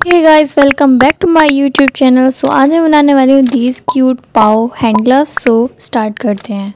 Hey guys, welcome back to my YouTube channel. So आज मैं बनाने वाली हूँ these cute paw hand gloves. So start करते हैं।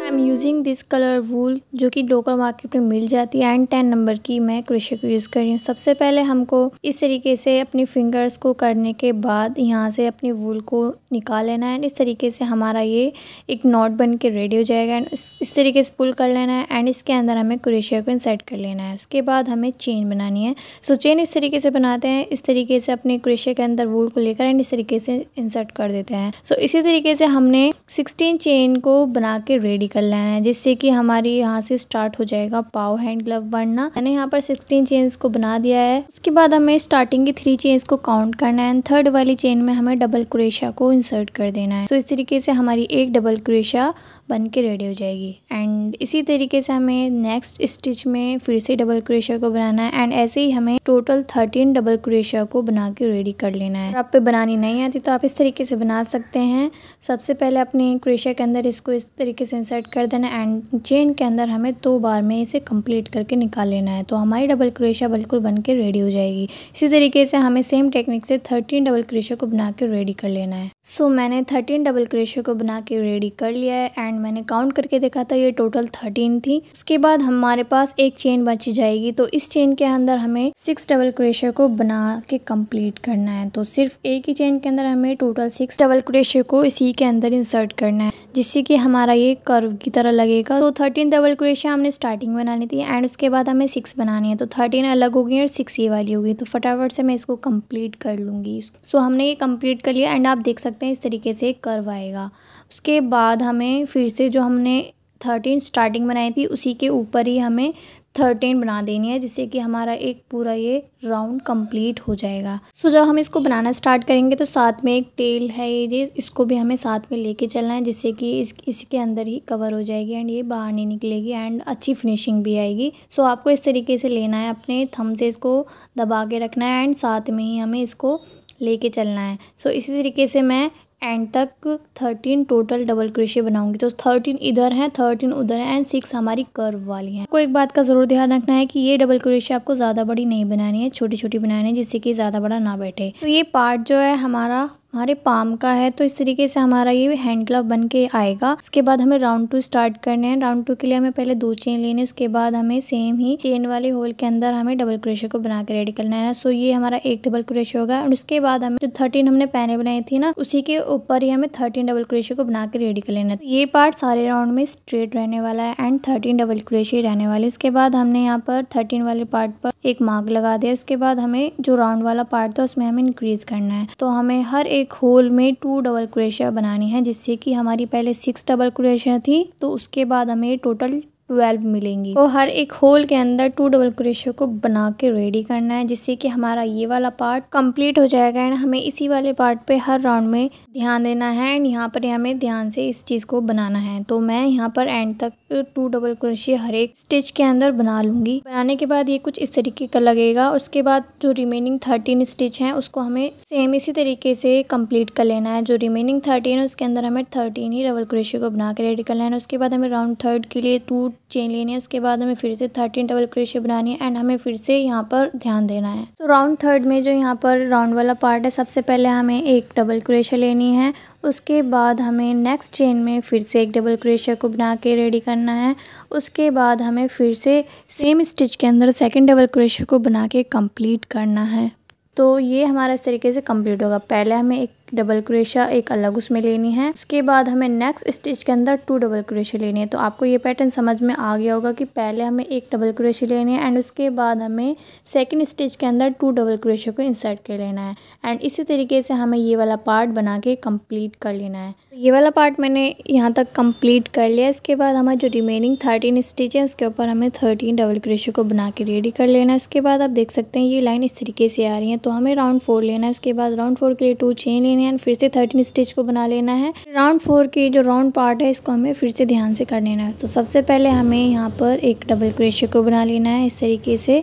I am using this colour wool जो कि लोकल मार्केट में मिल जाती है एंड 10 नंबर की मैं क्रोशे को यूज़ कर रही हूँ। सबसे पहले हमको इस तरीके से अपनी फिंगर्स को करने के बाद यहाँ से अपनी वूल को निकाल लेना है एंड इस तरीके से हमारा ये एक नॉट बन के रेडी हो जाएगा एंड इस तरीके से पुल कर लेना है एंड इसके अंदर हमें क्रोशे को इंसर्ट कर लेना है। उसके बाद हमें चेन बनानी है। सो चेन इस तरीके से बनाते हैं, इस तरीके से अपने क्रोशे के अंदर वूल को लेकर एंड इस तरीके से इंसर्ट कर देते हैं। सो इसी तरीके से हमने 16 चेन को बना के रेडी कर लेना है, जिससे कि हमारी यहाँ से स्टार्ट हो जाएगा पाव हैंड ग्लव बनना। मैंने यहाँ पर 16 चेन्स को बना दिया है। उसके बाद हमें स्टार्टिंग की 3 चेन्स को काउंट करना है एंड थर्ड वाली चेन में हमें डबल क्रोशा को इंसर्ट कर देना है। सो इस तरीके से हमारी एक डबल क्रोशा बन के रेडी हो जाएगी एंड इसी तरीके से हमें नेक्स्ट स्टिच में फिर से डबल क्रोशा को बनाना है एंड ऐसे ही हमें टोटल 13 डबल क्रोशा को बना के रेडी कर लेना है। अगर आप पे बनानी नहीं आती तो आप इस तरीके से बना सकते हैं। सबसे पहले अपने क्रोशा के अंदर इसको इस तरीके से इंसर्ट कर देना एंड चेन के अंदर हमें 2 बार में इसे कंप्लीट करके निकाल लेना है, तो हमारी डबल क्रोशा बिल्कुल बन के रेडी हो जाएगी। इसी तरीके से हमें सेम टेक्निक से 13 डबल क्रोशा को बना के रेडी कर लेना है। सो मैंने 13 डबल क्रोशा को बना के रेडी कर लिया है एंड मैंने काउंट करके देखा था, ये टोटल 13 थी। उसके बाद हमारे पास एक चेन बच जाएगी, तो इस चेन के अंदर हमें 6 डबल क्रोशा को बना के कंप्लीट करना है। तो सिर्फ एक ही चेन के अंदर हमें टोटल 6 डबल क्रोशा को इसी के अंदर इंसर्ट करना है, जिससे कि हमारा ये कर्व की तरह लगेगा। सो 13 डबल क्रोशा हमने स्टार्टिंग बनानी थी एंड उसके बाद हमें 6 बनानी है, तो 13 अलग होगी और 6 ये वाली होगी। तो फटाफट से मैं इसको कंप्लीट कर लूँगी। सो हमने ये कंप्लीट कर लिया एंड आप देख सकते हैं इस तरीके से कर्व आएगा। उसके बाद हमें फिर से जो हमने 13 स्टार्टिंग बनाई थी उसी के ऊपर ही हमें 13 बना देनी है, जिससे कि हमारा एक पूरा ये राउंड कंप्लीट हो जाएगा। सो जब हम इसको बनाना स्टार्ट करेंगे तो साथ में एक टेल है ये, इसको भी हमें साथ में लेके चलना है, जिससे कि इसके अंदर ही कवर हो जाएगी एंड ये बाहर नहीं निकलेगी एंड अच्छी फिनिशिंग भी आएगी। सो आपको इस तरीके से लेना है, अपने थंब से इसको दबा के रखना है एंड साथ में ही हमें इसको लेके चलना है। सो इसी तरीके से मैं एंड तक 13 टोटल डबल क्रोशे बनाऊंगी। तो 13 इधर हैं, 13 उधर हैं एंड 6 हमारी कर्व वाली हैं। को एक बात का ज़रूर ध्यान रखना है कि ये डबल क्रोशे आपको ज़्यादा बड़ी नहीं बनानी है, छोटी छोटी बनानी है, जिससे कि ज़्यादा बड़ा ना बैठे। तो ये पार्ट जो है हमारे पाम का है, तो इस तरीके से हमारा ये हैंड ग्लव बन के आएगा। उसके बाद हमें राउंड 2 स्टार्ट करने हैं। राउंड 2 के लिए हमें पहले 2 चेन लेने हैं, उसके बाद हमें सेम ही चेन वाले होल के अंदर हमें डबल क्रोशे को बना के रेडी करना है। सो ये हमारा एक डबल क्रोशे होगा और उसके बाद हमें जो 13 हमने पैने बनाई थी ना, उसी के ऊपर ही हमें 13 डबल क्रोशे को बना के रेडी कर लेना है। तो ये पार्ट सारे राउंड में स्ट्रेट रहने वाला है एंड 13 डबल क्रोशे रहने वाले। उसके बाद हमने यहाँ पर 13 वाले पार्ट पर एक मार्क लगा दिया। उसके बाद हमें जो राउंड वाला पार्ट था उसमें हमें इंक्रीज करना है, तो हमें हर एक होल में 2 डबल क्रोशा बनानी है, जिससे कि हमारी पहले 6 डबल क्रोशा थी, तो उसके बाद हमें टोटल 12 मिलेंगी। तो हर एक होल के अंदर 2 डबल क्रोशा को बना के रेडी करना है, जिससे कि हमारा ये वाला पार्ट कंप्लीट हो जाएगा एंड हमें इसी वाले पार्ट पे हर राउंड में ध्यान देना है एंड यहाँ पर हमें ध्यान से इस चीज़ को बनाना है। तो मैं यहाँ पर एंड तक 2 डबल क्रोशे हर एक स्टिच के अंदर बना लूँगी। बनाने के बाद ये कुछ इस तरीके का लगेगा। उसके बाद जो रिमेनिंग 13 स्टिच हैं उसको हमें सेम इसी तरीके से कंप्लीट कर लेना है। जो रिमेनिंग 13 है उसके अंदर हमें 13 ही डबल क्रोशे को बना के रेडी कर लेना है। उसके बाद हमें राउंड 3 के लिए 2 चेन लेनी है। उसके बाद हमें फिर से 13 डबल क्रोशे बनानी है एंड हमें फिर से यहाँ पर ध्यान देना है। तो राउंड 3 में जो यहाँ पर राउंड वाला पार्ट है, सबसे पहले हमें एक डबल क्रोशा लेनी है। उसके बाद हमें नेक्स्ट चेन में फिर से एक डबल क्रोशा को बना के रेडी करना है। उसके बाद हमें फिर से सेम स्टिच के अंदर सेकंड डबल क्रोशा को बना के कंप्लीट करना है। तो ये हमारा इस तरीके से कंप्लीट होगा। पहले हमें एक डबल क्रोशा एक अलग उसमें लेनी है, उसके बाद हमें नेक्स्ट स्टिच के अंदर 2 डबल क्रोशा लेनी है। तो आपको ये पैटर्न समझ में आ गया होगा कि पहले हमें एक डबल क्रोशा लेनी है एंड उसके बाद हमें सेकंड स्टिच के अंदर 2 डबल क्रोशा को इंसर्ट कर लेना है एंड इसी तरीके से हमें ये वाला पार्ट बना के कंप्लीट कर लेना है। ये वाला पार्ट मैंने यहाँ तक कंप्लीट कर लिया। इसके बाद हमारे जो रिमेनिंग 13 स्टिच है उसके ऊपर हमें 13 डबल क्रोशा को बना के रेडी कर लेना है। उसके बाद आप देख सकते हैं ये लाइन इस तरीके से आ रही है, तो हमें राउंड 4 लेना है। उसके बाद राउंड 4 के लिए 2 चेन लेनी है, फिर से 13 स्टिच को बना लेना है। राउंड 4 की जो राउंड पार्ट है इसको हमें फिर से ध्यान से कर लेना है। तो सबसे पहले हमें यहाँ पर एक डबल क्रोशे को बना लेना है इस तरीके से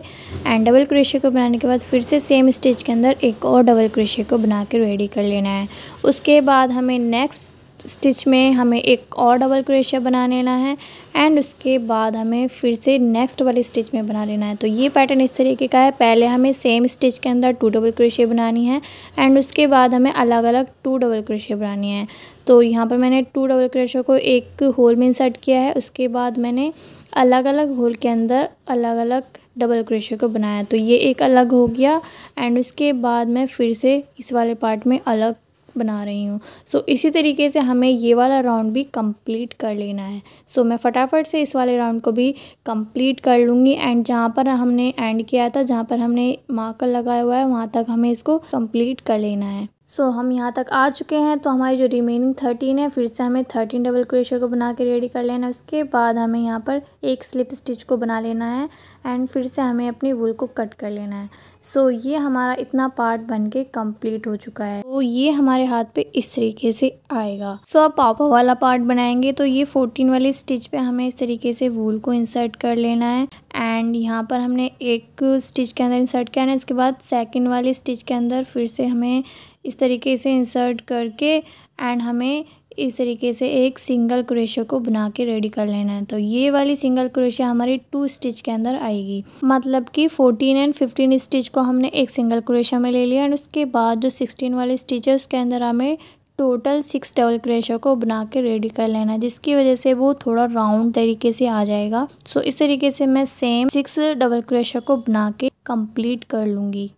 एंड डबल क्रोशे को बनाने के बाद फिर से सेम स्टिच के अंदर एक और डबल क्रोशे को बना के रेडी कर लेना है। उसके बाद हमें नेक्स्ट स्टिच में हमें एक और डबल क्रोशा बना लेना है एंड उसके बाद हमें फिर से नेक्स्ट वाली स्टिच में बना लेना है। तो ये पैटर्न इस तरीके का है। पहले हमें सेम स्टिच के अंदर 2 डबल क्रोशिया बनानी है एंड उसके बाद हमें अलग अलग 2 डबल क्रोशिया बनानी है। तो यहाँ पर मैंने 2 डबल क्रोशिया को एक होल में इंसर्ट किया है। उसके बाद मैंने अलग अलग होल के अंदर अलग अलग डबल क्रोशिया को बनाया। तो ये एक अलग हो गया एंड उसके बाद मैं फिर से इस वाले पार्ट में अलग बना रही हूँ। सो इसी तरीके से हमें ये वाला राउंड भी कंप्लीट कर लेना है। सो मैं फटाफट से इस वाले राउंड को भी कंप्लीट कर लूँगी एंड जहाँ पर हमने एंड किया था, जहाँ पर हमने मार्कर लगाया हुआ है, वहाँ तक हमें इसको कंप्लीट कर लेना है। सो हम यहाँ तक आ चुके हैं। तो हमारी जो रिमेनिंग 13 है, फिर से हमें 13 डबल क्रोशिया को बना के रेडी कर लेना है। उसके बाद हमें यहाँ पर एक स्लिप स्टिच को बना लेना है एंड फिर से हमें अपनी वूल को कट कर लेना है। सो ये हमारा इतना पार्ट बन के कम्प्लीट हो चुका है। तो ये हमारे हाथ पे इस तरीके से आएगा। सो अब पापा वाला पार्ट बनाएंगे। तो ये 14 वाली स्टिच पे हमें इस तरीके से वूल को इंसर्ट कर लेना है एंड यहाँ पर हमने एक स्टिच के अंदर इंसर्ट किया है। उसके बाद सेकंड वाली स्टिच के अंदर फिर से हमें इस तरीके से इंसर्ट करके एंड हमें इस तरीके से एक सिंगल क्रोशिया को बना के रेडी कर लेना है। तो ये वाली सिंगल क्रोशिया हमारी 2 स्टिच के अंदर आएगी। मतलब कि 14 एंड 15 स्टिच को हमने एक सिंगल क्रोशिया में ले लिया एंड उसके बाद जो 16 वाली स्टिच है उसके अंदर हमें टोटल 6 डबल क्रोशिया को बना के रेडी कर लेना है, जिसकी वजह से वो थोड़ा राउंड तरीके से आ जाएगा। सो इस तरीके से मैं सेम 6 डबल क्रोशिया को बना के कंप्लीट कर लूँगी।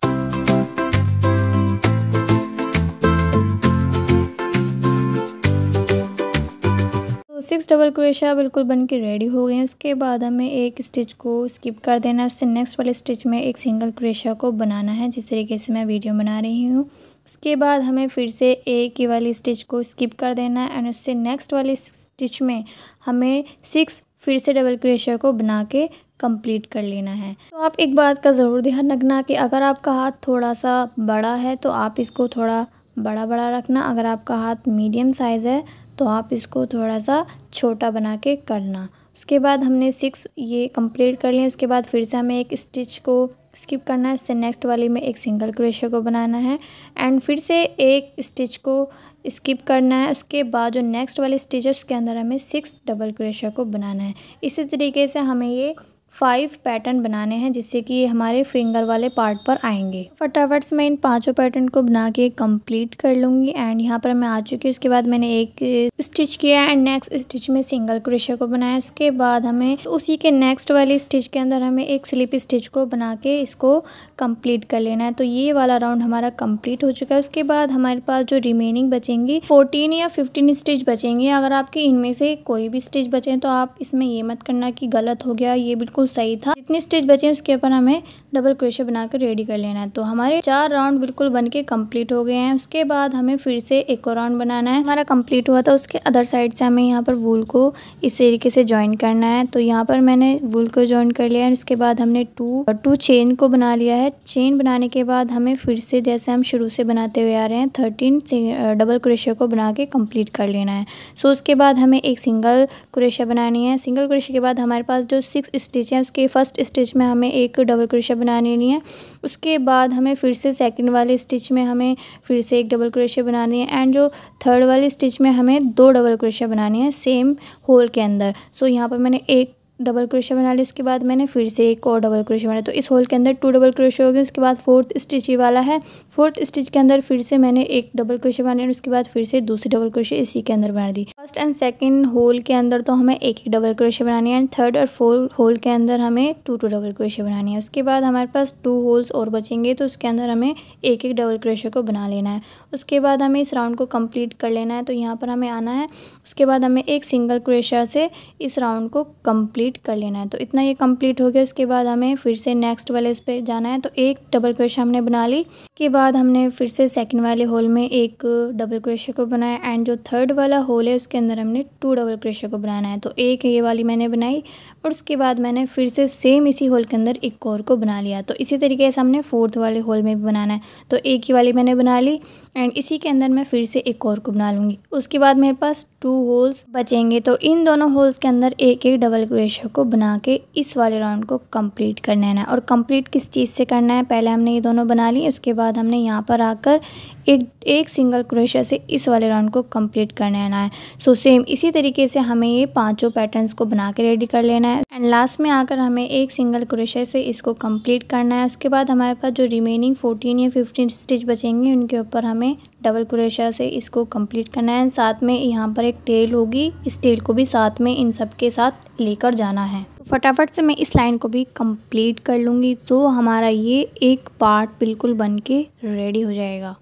तो 6 डबल क्रोशिया बिल्कुल बन के रेडी हो गए हैं। उसके बाद हमें एक स्टिच को स्किप कर देना है। उससे नेक्स्ट वाले स्टिच में एक सिंगल क्रोशिया को बनाना है, जिस तरीके से मैं वीडियो बना रही हूँ। उसके बाद हमें फिर से एक ही वाली स्टिच को स्किप कर देना है एंड उससे नेक्स्ट वाली स्टिच में हमें 6 फिर से डबल क्रोशिया को बना के कंप्लीट कर लेना है। तो आप एक बात का ज़रूर ध्यान रखना कि अगर आपका हाथ थोड़ा सा बड़ा है तो आप इसको थोड़ा बड़ा बड़ा रखना। अगर आपका हाथ मीडियम साइज़ है तो आप इसको थोड़ा सा छोटा बना के करना। उसके बाद हमने 6 ये कंप्लीट कर लिया। उसके बाद फिर से हमें एक स्टिच को स्किप करना है। उससे नेक्स्ट वाली में एक सिंगल क्रोशिया को बनाना है एंड फिर से एक स्टिच को स्किप करना है। उसके बाद जो नेक्स्ट वाली स्टिच है उसके अंदर हमें 6 डबल क्रोशिया को बनाना है। इसी तरीके से हमें ये 5 पैटर्न बनाने हैं, जिससे कि ये हमारे फिंगर वाले पार्ट पर आएंगे। फटाफट से मैं इन 5 पैटर्न को बना के कंप्लीट कर लूँगी एंड यहाँ पर मैं आ चुकी हूँ। उसके बाद मैंने एक स्टिच किया एंड नेक्स्ट स्टिच में सिंगल क्रोशिया को बनाया। उसके बाद हमें उसी के नेक्स्ट वाली स्टिच के अंदर हमें एक स्लिप स्टिच को बना के इसको कंप्लीट कर लेना है। तो ये वाला राउंड हमारा कंप्लीट हो चुका है। उसके बाद हमारे पास जो रिमेनिंग बचेंगी 14 या 15 स्टिच बचेंगी। अगर आपके इनमें से कोई भी स्टिच बचे तो आप इसमें ये मत करना कि गलत हो गया, ये बिल्कुल सही था। जितनी स्टिच बचे उसके ऊपर हमें डबल क्रोशिया बना कर रेडी कर लेना है। तो हमारे 4 राउंड बिल्कुल बन के कम्प्लीट हो गए हैं। उसके बाद हमें फिर से एक और राउंड बनाना है। हमारा कंप्लीट हुआ था, उसके अदर साइड से हमें यहाँ पर वूल को इस तरीके से ज्वाइन करना है। तो यहाँ पर मैंने वूल को ज्वाइन कर लिया है। उसके बाद हमने टू चेन को बना लिया है। चेन बनाने के बाद हमें फिर से जैसे हम शुरू से बनाते हुए आ रहे हैं 13 डबल क्रोशिया को बना के कंप्लीट कर लेना है। सो उसके बाद हमें एक सिंगल क्रोशिया बनानी है। सिंगल क्रोशिया के बाद हमारे पास जो 6 स्टिच है उसके फर्स्ट स्टिच में हमें एक डबल क्रोशिया बनानी है। उसके बाद हमें फिर से सेकंड वाले स्टिच में हमें फिर से एक डबल क्रोशिया बनानी है एंड जो थर्ड वाली स्टिच में हमें 2 डबल क्रोशिया बनानी है सेम होल के अंदर। सो यहाँ पर मैंने एक डबल क्रोशिया बना ली। उसके बाद मैंने फिर से एक और डबल क्रोशिया बनाया। तो इस होल के अंदर 2 डबल क्रोशिया हो गए। उसके बाद 4th स्टिच ये वाला है। 4th स्टिच के अंदर फिर से मैंने एक डबल क्रोशिया बनाया। उसके बाद फिर से दूसरी डबल क्रोशिया इसी के अंदर बना दी। फर्स्ट एंड सेकंड होल के अंदर तो हमें एक ही डबल क्रोशिया बनानी है एंड थर्ड और फोर्थ होल के अंदर हमें 2 डबल क्रोशिया बनानी है। उसके बाद हमारे पास 2 होल्स और बचेंगे तो उसके अंदर हमें एक डबल क्रोशिया को बना लेना है। उसके बाद हमें इस राउंड को कंप्लीट कर लेना है। तो यहाँ पर हमें आना है। उसके बाद हमें एक सिंगल क्रोशिया से इस राउंड को कंप्लीट कर लेना है। तो इतना ये कंप्लीट हो गया। उसके बाद हमें फिर से नेक्स्ट वाले उस पर जाना है। तो एक डबल क्रोशिया हमने बना ली। उसके बाद हमने फिर से सेकंड वाले होल में एक डबल क्रोशिया को बनाया एंड जो थर्ड वाला होल है उसके अंदर हमने 2 डबल क्रोशिया को बनाना है। तो एक ये वाली मैंने बनाई और उसके बाद मैंने फिर से सेम इसी होल के अंदर एक और को बना लिया। तो इसी तरीके से हमने 4th वाले होल में भी बनाना है। तो एक ही वाली मैंने बना ली एंड इसी के अंदर मैं फिर से एक और को बना लूँगी। उसके बाद मेरे पास 2 होल्स बचेंगे। तो इन दोनों होल्स के अंदर एक डबल क्रोशिया क्रोशिया को बना के इस वाले राउंड को कंप्लीट करना है। और कंप्लीट किस चीज़ से करना है, पहले हमने ये दोनों बना ली, उसके बाद हमने यहाँ पर आकर एक सिंगल क्रोशिया से इस वाले राउंड को कंप्लीट करना है। सो सेम इसी तरीके से हमें ये पांचों पैटर्न्स को बना के रेडी कर लेना है। एंड लास्ट में आकर हमें एक सिंगल क्रोशिया से इसको कंप्लीट करना है। उसके बाद हमारे पास जो रिमेनिंग 14 या 15 स्टिच बचेंगे उनके ऊपर हमें डबल क्रोशिया से इसको कंप्लीट करना है। साथ में यहाँ पर एक टेल होगी, इस टेल को भी साथ में इन सब के साथ लेकर जाना है। तो फटाफट से मैं इस लाइन को भी कंप्लीट कर लूँगी तो हमारा ये एक पार्ट बिल्कुल बन के रेडी हो जाएगा।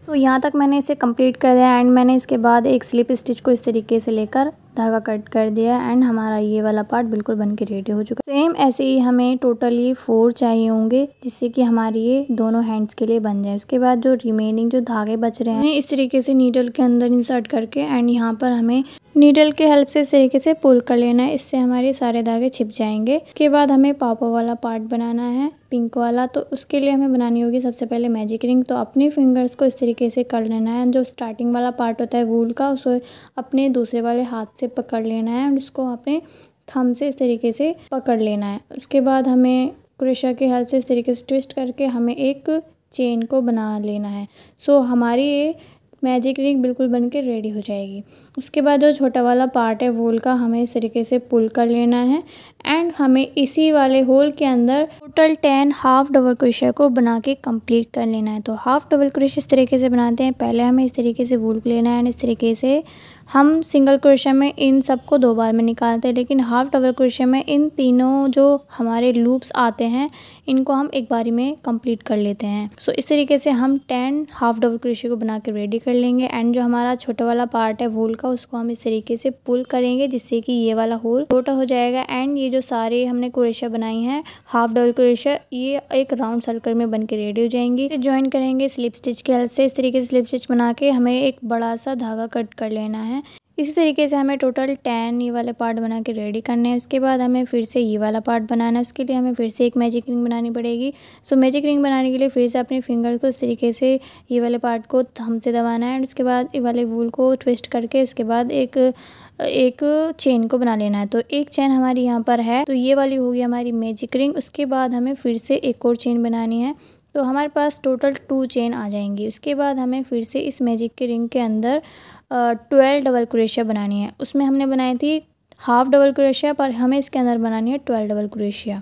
तो यहाँ तक मैंने इसे कंप्लीट कर दिया एंड मैंने इसके बाद एक स्लिप स्टिच को इस तरीके से लेकर धागा कट कर दिया एंड हमारा ये वाला पार्ट बिल्कुल बन के रेडी हो चुका है। सेम ऐसे ही हमें टोटली 4 चाहिए होंगे जिससे कि हमारी ये दोनों हैंड्स के लिए बन जाए। उसके बाद जो रिमेनिंग जो धागे बच रहे हैं इस तरीके से नीडल के अंदर इंसर्ट करके एंड यहाँ पर हमें नीडल के हेल्प से इस तरीके से पुल कर लेना है, इससे हमारे सारे धागे छिप जाएंगे। उसके बाद हमें पापा वाला पार्ट बनाना है, पिंक वाला। तो उसके लिए हमें बनानी होगी सबसे पहले मैजिक रिंग। तो अपने फिंगर्स को इस तरीके से कर लेना है, जो स्टार्टिंग वाला पार्ट होता है वूल का उसे अपने दूसरे वाले हाथ से पकड़ लेना है और उसको अपने थंब से इस तरीके से पकड़ लेना है। उसके बाद हमें क्रोशिया की हेल्प से इस तरीके से ट्विस्ट करके हमें एक चेन को बना लेना है। सो हमारी ये मैजिक रिंग बिल्कुल बन के रेडी हो जाएगी। उसके बाद जो छोटा वाला पार्ट है वूल का हमें इस तरीके से पुल कर लेना है एंड हमें इसी वाले होल के अंदर टोटल 10 हाफ डबल क्रोशिया को बना के कंप्लीट कर लेना है। तो हाफ डबल क्रोशिया इस तरीके से बनाते हैं, पहले हमें इस तरीके से वूल को लेना है एंड इस तरीके से हम सिंगल क्रोशिया में इन सबको 2 बार में निकालते हैं, लेकिन हाफ डबल क्रोशिया में इन तीनों जो हमारे लूप्स आते हैं इनको हम एक बारी में कंप्लीट कर लेते हैं। सो इस तरीके से हम 10 हाफ डबल क्रोशिया को बना के रेडी कर लेंगे एंड जो हमारा छोटा वाला पार्ट है वूल का उसको हम इस तरीके से पुल करेंगे जिससे कि ये वाला होल छोटा हो जाएगा एंड ये जो सारे हमने क्रोशिया बनाई हैं हाफ डबल क्रोशिया ये एक राउंड सर्कल में बन के रेडी हो जाएंगी। इसे ज्वाइन करेंगे स्लिप स्टिच की हेल्प से। इस तरीके से स्लिप स्टिच बना के हमें एक बड़ा सा धागा कट कर लेना है। इसी तरीके से हमें टोटल 10 ये वाले पार्ट बना के रेडी करने हैं। उसके बाद हमें फिर से ये वाला पार्ट बनाना है, उसके लिए हमें फिर से एक मैजिक रिंग बनानी पड़ेगी। सो मैजिक रिंग बनाने के लिए फिर से अपने फिंगर को इस तरीके से ये वाले पार्ट को थंब से दबाना है, उसके बाद ये वाले वूल को ट्विस्ट करके उसके बाद एक चेन को बना लेना है। तो एक चेन हमारी यहाँ पर है, तो ये वाली होगी हमारी मैजिक रिंग। उसके बाद हमें फिर से एक और चेन बनानी है, तो हमारे पास टोटल 2 चेन आ जाएंगी। उसके बाद हमें फिर से इस मैजिक के रिंग के अंदर 12 डबल क्रोशिया बनानी है। उसमें हमने बनाई थी हाफ डबल क्रोशिया, पर हमें इसके अंदर बनानी है 12 डबल क्रोशिया।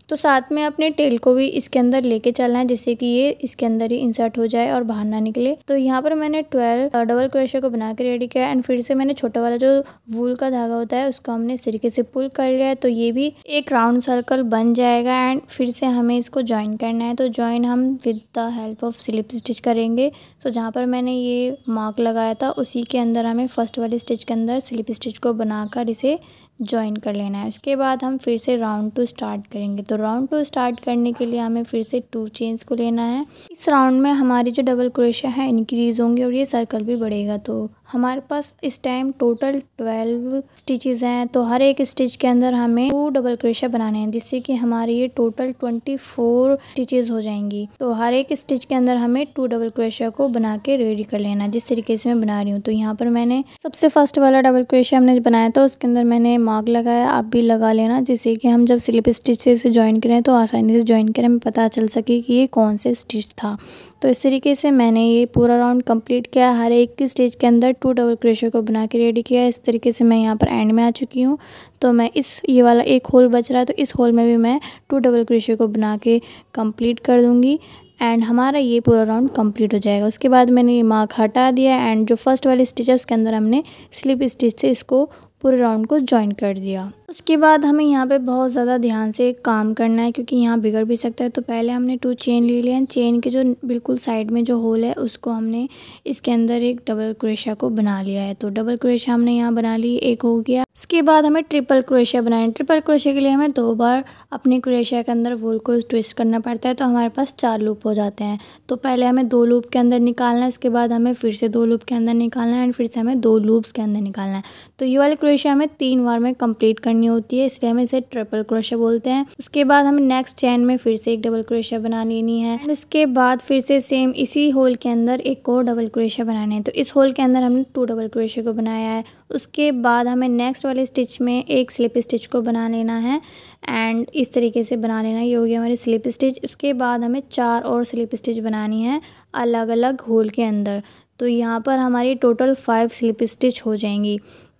तो साथ में अपने टेल को भी इसके अंदर लेके चलना है जिससे कि ये इसके अंदर ही इंसर्ट हो जाए और बाहर ना निकले। तो यहाँ पर मैंने 12 डबल क्रोशिया को बना के रेडी किया एंड फिर से मैंने छोटा वाला जो वूल का धागा होता है उसको हमने इस तरीके से पुल कर लिया है। तो ये भी एक राउंड सर्कल बन जाएगा एंड फिर से हमें इसको ज्वाइन करना है। तो ज्वाइन हम with the help of slip stitch करेंगे। तो जहाँ पर मैंने ये मार्क लगाया था उसी के अंदर हमें फर्स्ट वाली स्टिच के अंदर स्लिप स्टिच को बनाकर इसे ज्वाइन कर लेना है। उसके बाद हम फिर से राउंड 2 स्टार्ट करेंगे। तो राउंड 2 स्टार्ट करने के लिए हमें फिर से 2 चेन्स को लेना है। इस राउंड में हमारी जो डबल क्रोशिया है इंक्रीज होंगे और ये सर्कल भी बढ़ेगा। तो हमारे पास इस टाइम टोटल 12 स्टिचेस हैं। तो हर एक स्टिच के अंदर हमें 2 डबल क्रोशिया बनाने हैं जिससे कि हमारे ये टोटल 24 स्टिचेस हो जाएंगी। तो हर एक स्टिच के अंदर हमें 2 डबल क्रोशिया को बना के रेडी कर लेना, जिस तरीके से मैं बना रही हूँ। तो यहाँ पर मैंने सबसे फर्स्ट वाला डबल क्रोशिया हमने बनाया था उसके अंदर मैंने मार्क लगाया, आप भी लगा लेना जिससे कि हम जब स्लिप स्टिच से इसे ज्वाइन करें तो आसानी से ज्वाइन करें, हमें पता चल सके कि ये कौन से स्टिच था। तो इस तरीके से मैंने ये पूरा राउंड कंप्लीट किया, हर एक स्टिच के अंदर 2 डबल क्रोशिया को बना के रेडी किया। इस तरीके से मैं यहाँ पर एंड में आ चुकी हूँ। तो मैं ये वाला एक होल बच रहा है तो इस होल में भी मैं 2 डबल क्रोशिया को बना के कंप्लीट कर दूँगी एंड हमारा ये पूरा राउंड कंप्लीट हो जाएगा। उसके बाद मैंने ये मार्क हटा दिया एंड जो फर्स्ट वाली स्टिच है उसके अंदर हमने स्लिप स्टिच से इसको पूरे राउंड को ज्वाइन कर दिया। उसके बाद हमें यहाँ पे बहुत ज़्यादा ध्यान से काम करना है क्योंकि यहाँ बिगड़ भी सकता है। तो पहले हमने 2 चेन ले लिया, चेन के जो बिल्कुल साइड में जो होल है उसको हमने इसके अंदर एक डबल क्रोशिया को बना लिया है। तो डबल क्रोशिया हमने यहाँ बना ली, एक हो गया। उसके बाद हमें ट्रिपल क्रोशिया बनाना है। ट्रिपल क्रोशिया के लिए हमें 2 बार अपने क्रोशिया के अंदर वूल को ट्विस्ट करना पड़ता है, तो हमारे पास 4 लूप हो जाते हैं। तो पहले हमें 2 लूप के अंदर निकालना है, उसके बाद हमें फिर से 2 लूप के अंदर निकालना है एंड फिर से हमें 2 लूप्स के अंदर निकालना है। तो ये वाली क्रोशिया हमें 3 बार में कंप्लीट करनी करनी होती है, इसलिए हम इसे ट्रिपल क्रोशे बोलते हैं। उसके बाद हमें नेक्स्ट चेन में फिर से एक डबल क्रोशे बना लेनी है। एंड उसके बाद फिर से सेम इसी होल के अंदर एक और डबल क्रोशे बनाने हैं। तो इस होल के अंदर हमने 2 डबल क्रोशे को बनाया है। उसके बाद हमें नेक्स्ट वाले स्टिच में एक स्लिप स्टिच को बना लेना है एंड इस तरीके से बना लेना है। ये हो गया हमारी स्लिप स्टिच। उसके बाद हमें 4 और स्लिप स्टिच बनानी है अलग अलग होल के अंदर। तो यहाँ पर हमारी टोटल 5 स्लिप स्टिच हो जाएंगी।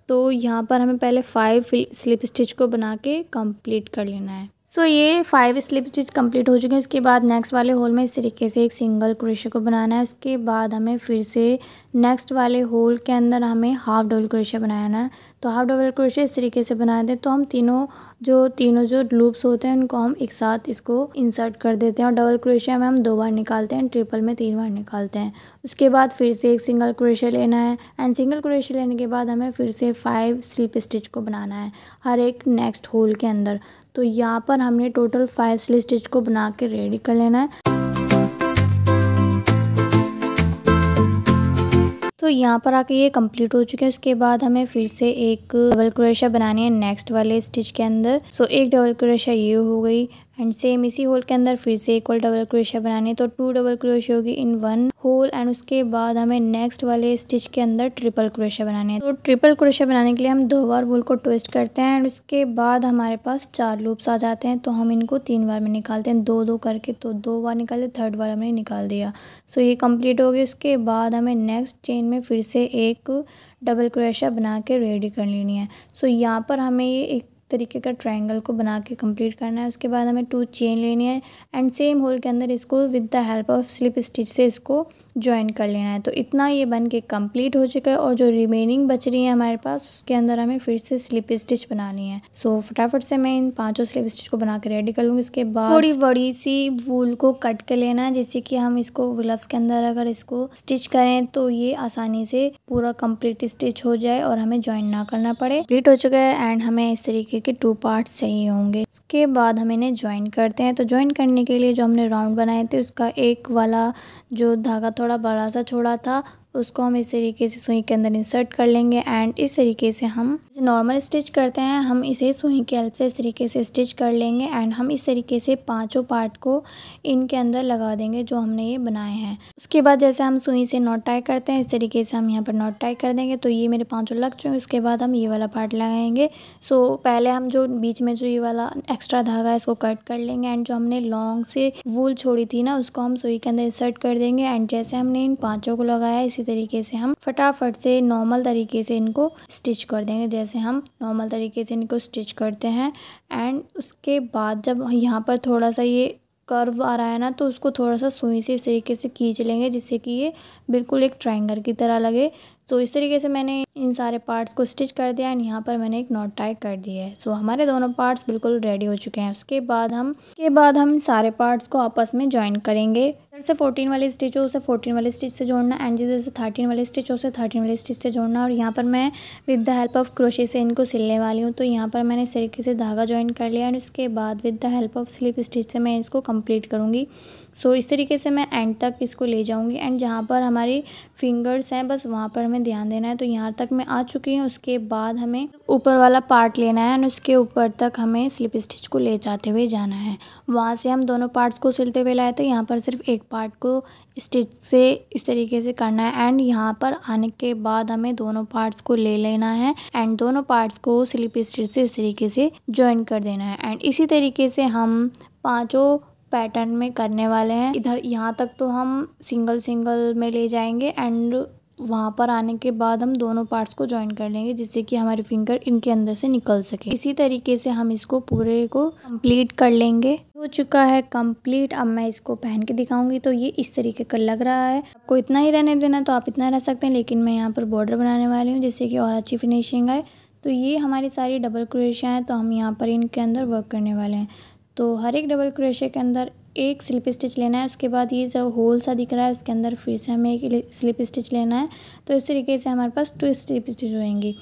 तो यहाँ पर हमें पहले 5 स्लिप स्टिच को बना के कंप्लीट कर लेना है। सो ये 5 स्लिप स्टिच कंप्लीट हो चुके हैं। उसके बाद नेक्स्ट वाले होल में इस तरीके से एक सिंगल क्रोशे को बनाना है। उसके बाद हमें फिर से नेक्स्ट वाले होल के अंदर हमें हाफ डबल क्रोशे बनाना है। तो हाफ डबल क्रोशे इस तरीके से बना दें तो हम तीनों जो लूप्स होते हैं उनको हम एक साथ इसको इंसर्ट कर देते हैं और डबल क्रोशे में हम 2 बार निकालते हैं, ट्रिपल में 3 बार निकालते हैं। उसके बाद फिर से एक सिंगल क्रोशे लेना है एंड सिंगल क्रोशे लेने के बाद हमें फिर से 5 स्लिप स्टिच को बनाना है हर एक नेक्स्ट होल के अंदर। तो यहाँ पर हमने टोटल 5 स्लिप स्टिच को बना के रेडी कर लेना है। तो यहाँ पर आके ये कंप्लीट हो चुके हैं। उसके बाद हमें फिर से एक डबल क्रोशा बनानी है नेक्स्ट वाले स्टिच के अंदर। सो एक डबल क्रोशा ये हो गई एंड सेम इसी होल के अंदर फिर से एक और डबल क्रोशा बनानी है। तो 2 डबल क्रोशे होगी इन 1 होल एंड उसके बाद हमें नेक्स्ट वाले स्टिच के अंदर ट्रिपल क्रोशा बनानी है। तो ट्रिपल क्रोशा बनाने के लिए हम 2 बार वूल को ट्विस्ट करते हैं एंड उसके बाद हमारे पास 4 लूप्स आ जाते हैं। तो हम इनको 3 बार में निकालते हैं, 2-2 करके। तो 2 बार निकाले, थर्ड बार हमने निकाल दिया। सो ये कंप्लीट हो गई। उसके बाद हमें नेक्स्ट चेन में फिर से एक डबल क्रोशा बना के रेडी कर लेनी है। सो यहाँ पर हमें ये एक तरीके का ट्रायंगल को बना के कंप्लीट करना है। उसके बाद हमें 2 चेन लेनी है एंड सेम होल के अंदर इसको with the help of slip stitch से इसको ज्वाइन कर लेना है। तो इतना ये बन के कंप्लीट हो चुका है और जो रिमेनिंग बच रही है हमारे पास उसके अंदर हमें फिर से स्लिप स्टिच बनानी है। सो फटाफट से मैं इन 5 स्लिप स्टिच को बना के रेडी कर लूँगी। इसके बाद थोड़ी बड़ी सी वूल को कट कर लेना है जिससे कि हम इसको ग्लव्स के अंदर अगर इसको स्टिच करें तो ये आसानी से पूरा कंप्लीट स्टिच हो जाए और हमें ज्वाइन ना करना पड़े। कंप्लीट हो चुका है एंड हमें इस तरीके के 2 पार्ट्स चाहिए होंगे। उसके बाद हम इन्हें ज्वाइन करते हैं। तो ज्वाइन करने के लिए जो हमने राउंड बनाए थे उसका एक वाला जो धागा थोड़ा बड़ा सा छोड़ा था उसको हम इस तरीके से सुई के अंदर इंसर्ट कर लेंगे एंड इस तरीके से हम नॉर्मल स्टिच करते हैं हम इसे सुई की हेल्प से इस तरीके से स्टिच कर लेंगे एंड हम इस तरीके से 5 पार्ट को इनके अंदर लगा देंगे जो हमने ये बनाए हैं। उसके बाद जैसे हम सुई से नॉट टाई करते हैं इस तरीके से हम यहाँ पर नॉट टाई कर देंगे। तो ये मेरे 5 लग चुके हैं। उसके बाद हम ये वाला पार्ट लगाएंगे। सो पहले हम जो बीच में जो ये वाला एक्स्ट्रा धागा है इसको कट कर लेंगे एंड जो हमने लॉन्ग से वूल छोड़ी थी ना उसको हम सुई के अंदर इंसर्ट कर देंगे एंड जैसे हमने इन 5 को लगाया इसी तरीके से हम फटाफट से नॉर्मल तरीके से इनको स्टिच कर देंगे जैसे हम नॉर्मल तरीके से इनको स्टिच करते हैं। एंड उसके बाद जब यहाँ पर थोड़ा सा ये कर्व आ रहा है ना तो उसको थोड़ा सा सुई से इस तरीके से खींच लेंगे जिससे कि ये बिल्कुल एक ट्रायंगल की तरह लगे। तो इस तरीके से मैंने इन सारे पार्ट्स को स्टिच कर दिया एंड यहाँ पर मैंने एक नॉट टाई कर दी है। सो हमारे दोनों पार्ट्स बिल्कुल रेडी हो चुके हैं। उसके बाद हम सारे पार्ट्स को आपस में ज्वाइन करेंगे। इधर से 14 वाली स्टिच हो उसे 14 वाले स्टिच से जोड़ना एंड जिधर से 13 वाले स्टिच हो उसे 13 वाले स्टिच से जोड़ना। और यहाँ पर मैं with the help of crochet से इनको सिलने वाली हूँ। तो यहाँ पर मैंने इस तरीके से धागा ज्वाइन कर लिया एंड उसके बाद with the help of slip stitch से मैं इसको कंप्लीट करूँगी। सो इस तरीके से मैं एंड तक इसको ले जाऊँगी एंड जहाँ पर हमारी फिंगर्स हैं बस वहाँ पर हमें ध्यान देना है। तो यहाँ तक मैं आ चुकी हूँ। उसके बाद हमें ऊपर वाला पार्ट लेना है एंड उसके ऊपर तक हमें स्लिप स्टिच को ले जाते हुए जाना है। वहाँ से हम दोनों पार्ट्स को सिलते हुए लाए थे, यहाँ पर सिर्फ एक पार्ट को स्टिच से इस तरीके से करना है एंड यहाँ पर आने के बाद हमें दोनों पार्ट्स को ले लेना है एंड दोनों पार्ट्स को स्लिप स्टिच से इस तरीके से ज्वाइन कर देना है। एंड इसी तरीके से हम 5 पैटर्न में करने वाले हैं। इधर यहाँ तक तो हम सिंगल में ले जाएंगे एंड वहाँ पर आने के बाद हम दोनों पार्ट्स को ज्वाइन कर लेंगे जिससे कि हमारी फिंगर इनके अंदर से निकल सके। इसी तरीके से हम इसको पूरे को कंप्लीट कर लेंगे। हो चुका है कंप्लीट। अब मैं इसको पहन के दिखाऊंगी। तो ये इस तरीके का लग रहा है। आपको इतना ही रहने देना तो आप इतना रह सकते हैं, लेकिन मैं यहाँ पर बॉर्डर बनाने वाली हूँ जिससे कि और अच्छी फिनिशिंग आए। तो ये हमारी सारी डबल क्रोशे हैं तो हम यहाँ पर इनके अंदर वर्क करने वाले हैं। तो हर एक डबल क्रोशे के अंदर एक स्लिप स्टिच लेना है। उसके बाद ये जो होल सा दिख रहा है उसके अंदर फिर से हमें एक स्लिप स्टिच लेना है। तो इस तरीके से हमारे पास 2 स्लिप स्टिच होंगी।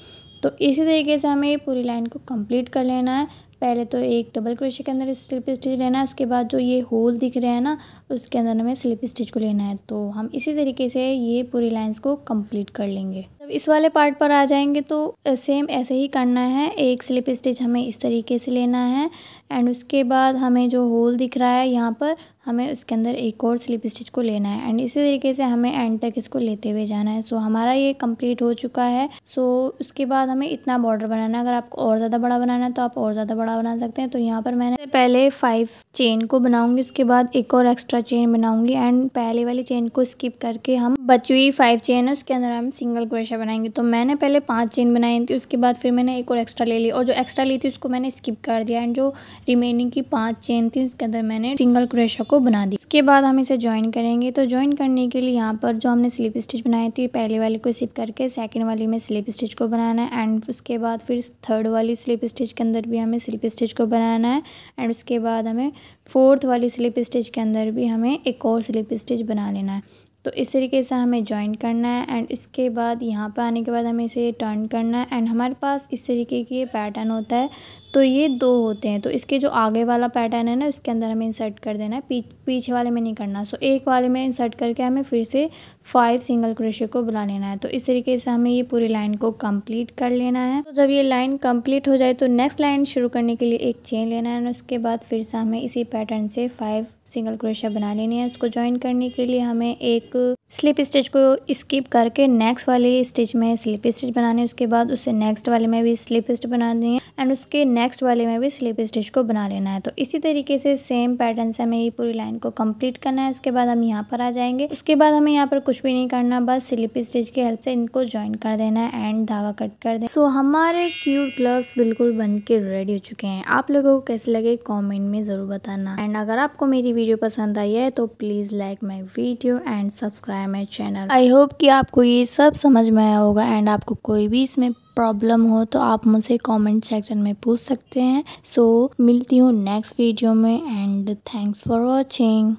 तो इसी तरीके से हमें पूरी लाइन को कंप्लीट कर लेना है। पहले तो एक डबल क्रोशे के अंदर स्लिप स्टिच लेना है, उसके बाद जो ये होल दिख रहे हैं ना उसके अंदर हमें स्लिप स्टिच को लेना है। तो हम इसी तरीके से ये पूरी लाइंस को कंप्लीट कर लेंगे। जब इस वाले पार्ट पर आ जाएंगे तो सेम ऐसे ही करना है। एक स्लिप स्टिच हमें इस तरीके से लेना है एंड उसके बाद हमें जो होल दिख रहा है यहाँ पर हमें उसके अंदर एक और स्लिप स्टिच को लेना है एंड इसी तरीके से हमें एंड तक इसको लेते हुए जाना है। सो हमारा ये कंप्लीट हो चुका है। सो उसके बाद हमें इतना बॉर्डर बनाना है। अगर आपको और ज़्यादा बड़ा बनाना है तो आप और ज़्यादा बड़ा बना सकते हैं। तो यहाँ पर मैंने पहले 5 चेन को बनाऊंगी, उसके बाद एक और एक्स्ट्रा चेन बनाऊंगी एंड पहले वाली चेन को स्किप करके हम बची हुई 5 चेन है उसके अंदर हम सिंगल क्रोशा बनाएंगे। तो मैंने पहले 5 चेन बनाई थी, उसके बाद फिर मैंने एक और एक्स्ट्रा ले ली और जो एक्स्ट्रा ली थी उसको मैंने स्किप कर दिया एंड जो रिमेनिंग की 5 चेन थी उसके अंदर मैंने सिंगल क्रोशा को बना दी। उसके बाद हम इसे ज्वाइन करेंगे। तो ज्वाइन करने के लिए यहाँ पर जो हमने स्लिप स्टिच बनाई थी पहले वाली को स्किप करके सेकंड वाली में स्लिप स्टिच को बनाना है एंड उसके बाद फिर थर्ड वाली स्लिप स्टिच के अंदर भी हमें स्लिप स्टिच को बनाना है एंड उसके बाद हमें फोर्थ वाली स्लिप स्टिच के अंदर भी हमें एक और स्लिप स्टिच बना लेना है। तो इस तरीके से हमें ज्वाइन करना है एंड इसके बाद यहाँ पर आने के बाद हमें इसे टर्न करना है एंड हमारे पास इस तरीके की ये पैटर्न होता है। तो ये 2 होते हैं। तो इसके जो आगे वाला पैटर्न है ना उसके अंदर हमें इंसर्ट कर देना है, पीछे वाले में नहीं करना। सो एक वाले में इंसर्ट करके हमें फिर से 5 सिंगल क्रोशे को बुला लेना है। तो इस तरीके से हमें ये पूरी लाइन को कंप्लीट कर लेना है। तो जब ये लाइन कंप्लीट हो जाए तो नेक्स्ट लाइन शुरू करने के लिए एक चेन लेना है और उसके बाद फिर से हमें इसी पैटर्न से 5 सिंगल क्रोशा बना लेनी है। उसको ज्वाइन करने के लिए हमें एक स्लिप स्टिच को स्किप करके नेक्स्ट वाले स्टिच में स्लिप स्टिच बनाने, उसके बाद उससे नेक्स्ट वाले में भी स्लिप स्टिच बनानी है एंड उसके नेक्स्ट वाले में भी स्लिप स्टिच को बना लेना है। तो इसी तरीके से सेम पैटर्न से हमें ये पूरी लाइन को कंप्लीट करना है। उसके बाद हम यहाँ पर आ जाएंगे। उसके बाद हमें यहाँ पर कुछ भी नहीं करना, बस स्लिप स्टिच की हेल्प से इनको ज्वाइन कर देना है एंड धागा कट कर देना। सो हमारे क्यूट ग्लव्स बिल्कुल बन के रेडी हो चुके हैं। आप लोगों को कैसे लगे कॉमेंट में ज़रूर बताना एंड अगर आपको मेरी वीडियो पसंद आई है तो please like my video and subscribe my channel. I hope कि आपको ये सब समझ में आया होगा एंड आपको कोई भी इसमें प्रॉब्लम हो तो आप मुझसे कमेंट सेक्शन में पूछ सकते हैं। सो मिलती हूँ नेक्स्ट वीडियो में एंड थैंक्स फॉर वॉचिंग।